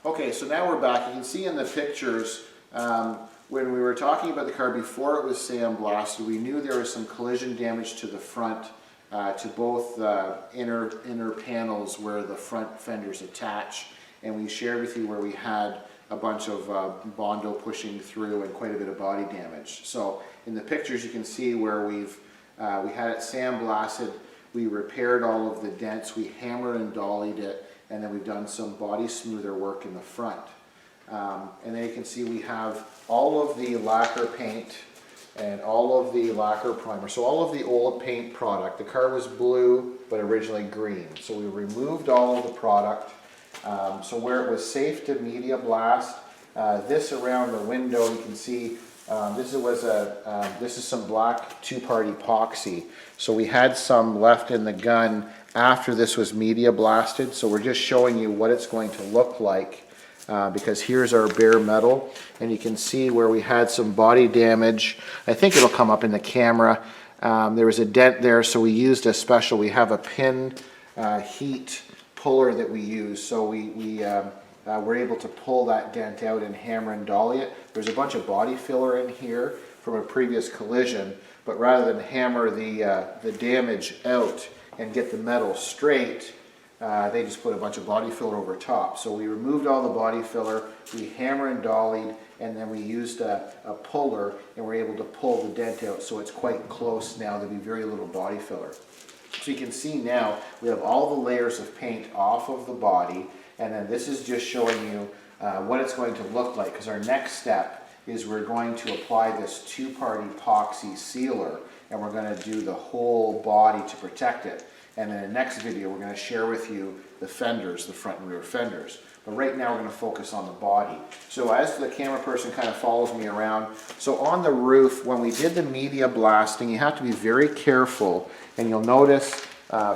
Okay, so now we're back. You can see in the pictures when we were talking about the car before it was sandblasted, we knew there was some collision damage to the front, to both inner panels where the front fenders attach, and we shared with you where we had a bunch of Bondo pushing through and quite a bit of body damage. So in the pictures you can see where we had it sandblasted, we repaired all of the dents, we hammered and dollied it, and then we've done some body smoother work in the front. And then you can see we have all of the lacquer paint and all of the lacquer primer. So all of the old paint product. The car was blue, but originally green. So we removed all of the product. So where it was safe to media blast, this around the window, you can see this is some black two-part epoxy. So we had some left in the gun after this was media blasted. So we're just showing you what it's going to look like. Because here's our bare metal, and you can see where we had some body damage. I think it'll come up in the camera. There was a dent there, so we used a special, we have a pin heat puller that we use, so we were able to pull that dent out and hammer and dolly it. There's a bunch of body filler in here from a previous collision, but rather than hammer the damage out and get the metal straight, they just put a bunch of body filler over top. So we removed all the body filler, we hammer and dollied, and then we used a puller and we're able to pull the dent out, so it's quite close now. There'll be very little body filler. So you can see now we have all the layers of paint off of the body, and then this is just showing you what it's going to look like, because our next step is we're going to apply this two-part epoxy sealer, and we're going to do the whole body to protect it. And in the next video, we're going to share with you the fenders, the front and rear fenders. But right now, we're going to focus on the body. So as the camera person kind of follows me around, so on the roof, when we did the media blasting, you have to be very careful. And you'll notice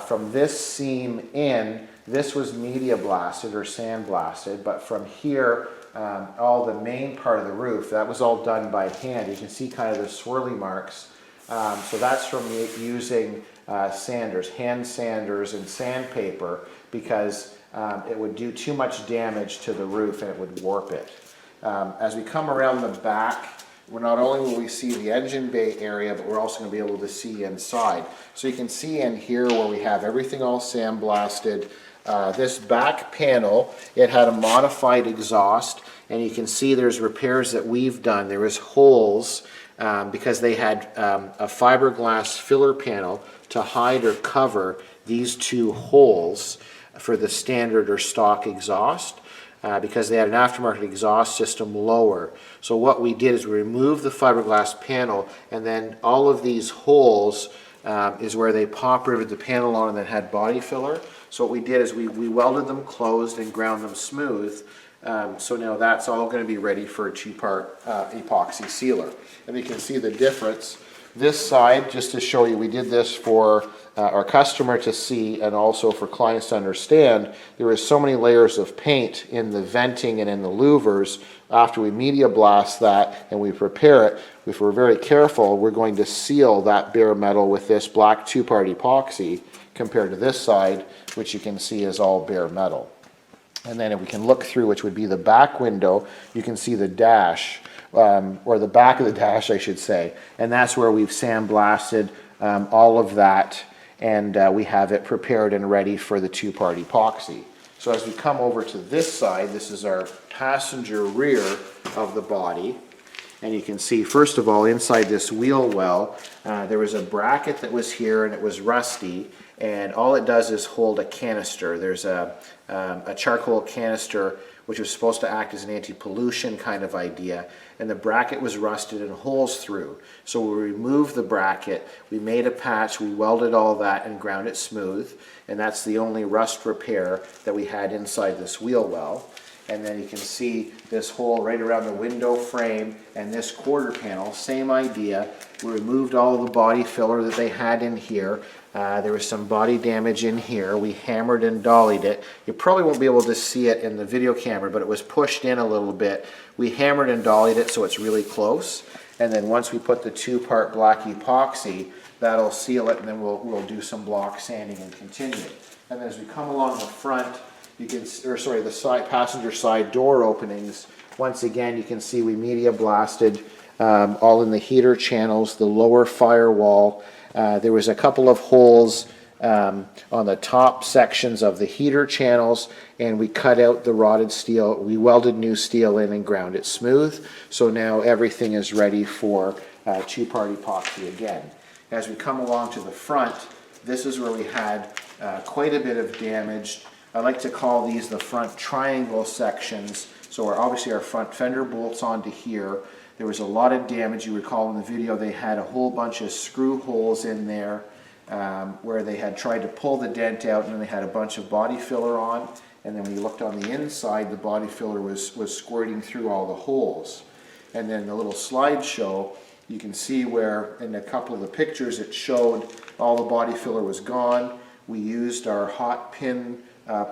from this seam in, this was media blasted or sandblasted. But from here, all the main part of the roof, that was all done by hand. You can see kind of the swirly marks. So that's from using sanders, hand sanders and sandpaper, because it would do too much damage to the roof and it would warp it. As we come around the back, not only will we see the engine bay area, but we're also going to be able to see inside. So you can see in here where we have everything all sandblasted. This back panel, it had a modified exhaust, and you can see there's repairs that we've done. There was holes because they had a fiberglass filler panel to hide or cover these two holes for the standard or stock exhaust, because they had an aftermarket exhaust system lower. So what we did is we removed the fiberglass panel, and then all of these holes is where they pop riveted the panel on and then had body filler. So what we did is we welded them closed and ground them smooth. So now that's all going to be ready for a two-part epoxy sealer. And you can see the difference. This side, just to show you, we did this for our customer to see and also for clients to understand. There is so many layers of paint in the venting and in the louvers. After we media blast that and we prepare it, if we're very careful, we're going to seal that bare metal with this black two-part epoxy compared to this side, which you can see is all bare metal. And then if we can look through, which would be the back window, you can see the dash, or the back of the dash, I should say. And that's where we've sandblasted all of that, and we have it prepared and ready for the two-part epoxy. So as we come over to this side, this is our passenger rear of the body. And you can see, first of all, inside this wheel well, there was a bracket that was here and it was rusty, and all it does is hold a canister. There's a charcoal canister which was supposed to act as an anti-pollution kind of idea, and the bracket was rusted and holes through. So we removed the bracket, we made a patch, we welded all that and ground it smooth, and that's the only rust repair that we had inside this wheel well. And then you can see this hole right around the window frame and this quarter panel, same idea. We removed all the body filler that they had in here. There was some body damage in here. We hammered and dollied it. You probably won't be able to see it in the video camera, but it was pushed in a little bit. We hammered and dollied it so it's really close. And then once we put the two-part black epoxy, that'll seal it, and then we'll do some block sanding and continue. And then as we come along the front, you can, or sorry, the side passenger side door openings. Once again, you can see we media blasted all in the heater channels, the lower firewall. There was a couple of holes on the top sections of the heater channels, and we cut out the rotted steel. We welded new steel in and ground it smooth. So now everything is ready for two-part epoxy again. As we come along to the front, this is where we had quite a bit of damage. I like to call these the front triangle sections. So obviously our front fender bolts onto here. There was a lot of damage. You recall in the video they had a whole bunch of screw holes in there where they had tried to pull the dent out, and then they had a bunch of body filler on, and then when you looked on the inside, the body filler was squirting through all the holes. And then the little slideshow, you can see where in a couple of the pictures it showed all the body filler was gone. We used our hot pin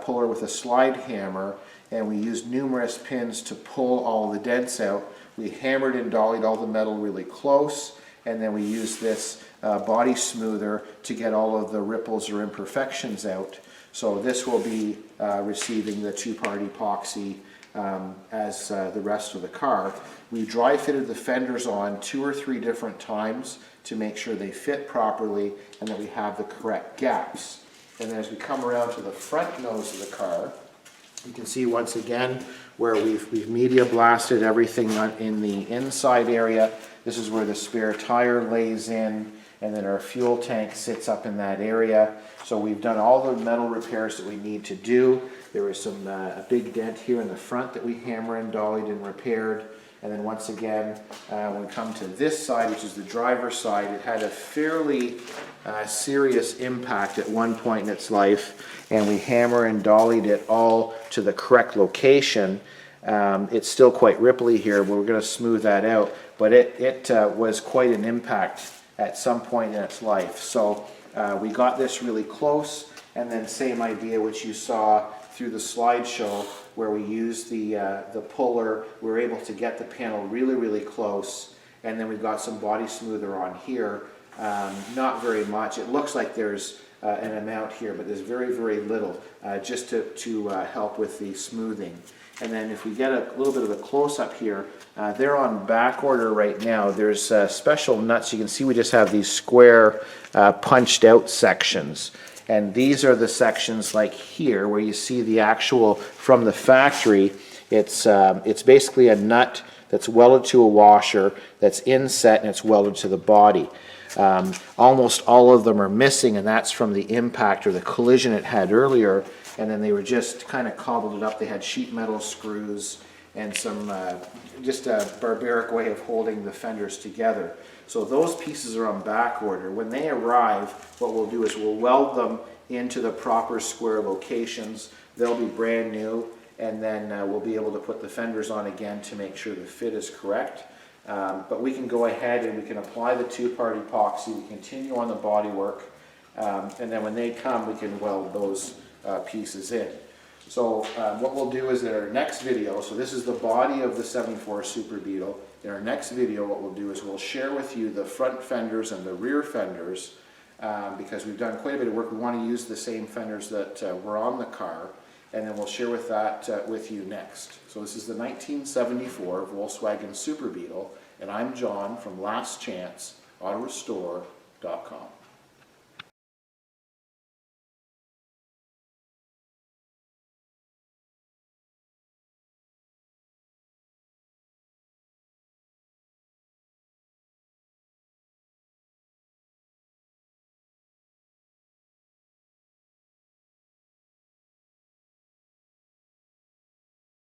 puller with a slide hammer, and we used numerous pins to pull all the dents out. We hammered and dollied all the metal really close, and then we used this body smoother to get all of the ripples or imperfections out. So this will be receiving the two-part epoxy as the rest of the car. We dry fitted the fenders on 2 or 3 different times to make sure they fit properly and that we have the correct gaps. And then as we come around to the front nose of the car, you can see once again where we've media blasted everything in the inside area. This is where the spare tire lays in, and then our fuel tank sits up in that area. So we've done all the metal repairs that we need to do. There was a big dent here in the front that we hammer and dollied and repaired. And then once again, when we come to this side, which is the driver's side, it had a fairly serious impact at one point in its life, and we hammer and dollied it all to the correct location. It's still quite ripply here, but we're going to smooth that out. But it was quite an impact at some point in its life. So we got this really close, and then same idea which you saw through the slideshow where we used the puller. We were able to get the panel really, really close, and then we've got some body smoother on here. Not very much. It looks like there's an amount here, but there's very, very little just to help with the smoothing. And then if we get a little bit of a close-up here, they're on back order right now. There's special nuts. You can see we just have these square punched out sections. And these are the sections like here where you see the actual, from the factory, it's basically a nut that's welded to a washer that's inset and it's welded to the body. Almost all of them are missing, and that's from the impact or the collision it had earlier, and then they were just kind of cobbled it up. They had sheet metal screws and some just a barbaric way of holding the fenders together. So those pieces are on back order. When they arrive, what we'll do is we'll weld them into the proper square locations. They'll be brand new, and then we'll be able to put the fenders on again to make sure the fit is correct. But we can go ahead and we can apply the two-part epoxy. We continue on the body work, and then when they come, we can weld those pieces in. So what we'll do is in our next video, so this is the body of the 74 Super Beetle. In our next video, what we'll do is we'll share with you the front fenders and the rear fenders because we've done quite a bit of work. We want to use the same fenders that were on the car, and then we'll share with that with you next. So this is the 1974 Volkswagen Super Beetle, and I'm John from lastchanceautorestore.com.